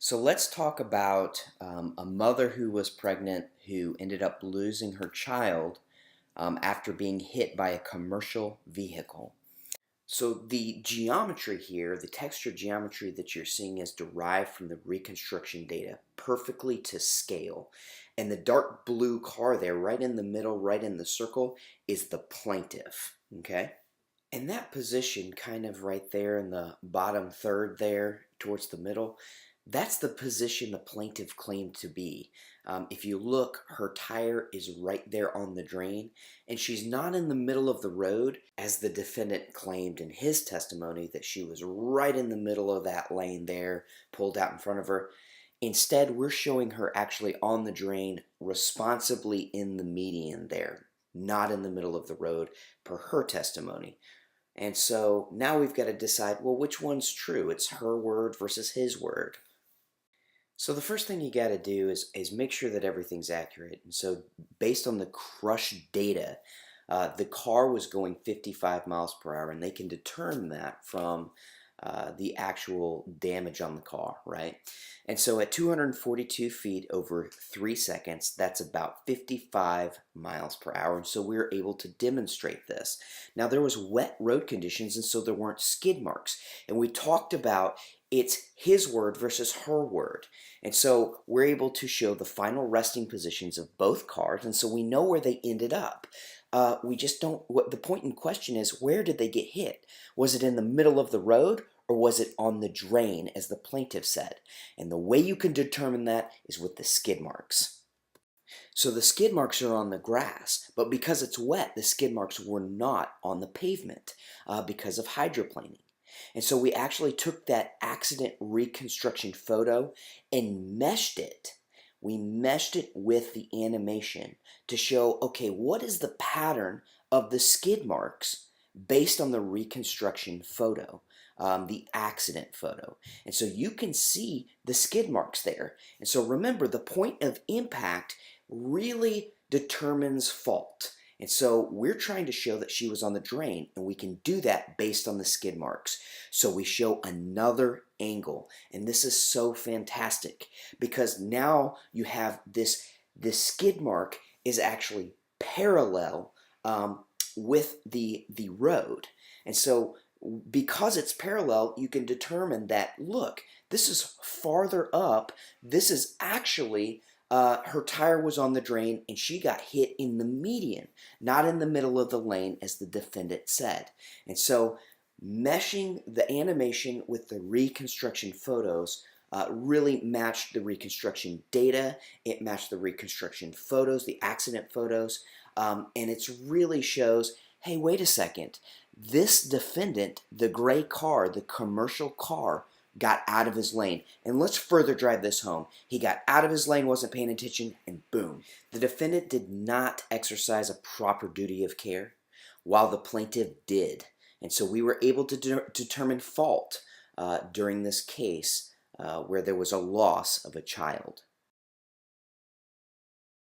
So let's talk about a mother who was pregnant who ended up losing her child after being hit by a commercial vehicle. So the geometry here, the texture geometry that you're seeing is derived from the reconstruction data perfectly to scale. And the dark blue car there, right in the middle, right in the circle, is the plaintiff, okay? And that position kind of right there in the bottom third there towards the middle, that's the position the plaintiff claimed to be. If you look, her tire is right there on the drain, and she's not in the middle of the road as the defendant claimed in his testimony that she was right in the middle of that lane there, pulled out in front of her. Instead, we're showing her actually on the drain, responsibly in the median there, not in the middle of the road, per her testimony. And so now we've got to decide, well, which one's true? It's her word versus his word. So the first thing you got to do is make sure that everything's accurate. And so based on the crush data, the car was going 55 miles per hour, and they can determine that from the actual damage on the car, right? And so at 242 feet over 3 seconds, that's about 55 miles per hour. And so we were able to demonstrate this. Now there was wet road conditions, and so there weren't skid marks. And we talked about it's his word versus her word. And so we're able to show the final resting positions of both cars, and so we know where they ended up. We just don't, what the point in question is, where did they get hit? Was it in the middle of the road, or was it on the drain, as the plaintiff said? And the way you can determine that is with the skid marks. So the skid marks are on the grass, but because it's wet, the skid marks were not on the pavement because of hydroplaning. And so we actually took that accident reconstruction photo and meshed it. We meshed it with the animation to show, okay, what is the pattern of the skid marks based on the reconstruction photo, the accident photo. And so you can see the skid marks there. And so remember, the point of impact really determines fault. And so we're trying to show that she was on the drain, and we can do that based on the skid marks. So we show another angle, and this is so fantastic because now you have this skid mark is actually parallel with the road. And so because it's parallel, you can determine that, look, this is farther up. This is actually her tire was on the drain and she got hit in the median, not in the middle of the lane as the defendant said. And so meshing the animation with the reconstruction photos really matched the reconstruction data. It matched the reconstruction photos, the accident photos, and it really shows, hey, wait a second. This defendant, the gray car, the commercial car, got out of his lane. And let's further drive this home. He got out of his lane, wasn't paying attention, and boom. The defendant did not exercise a proper duty of care, while the plaintiff did. And so we were able to determine fault during this case where there was a loss of a child.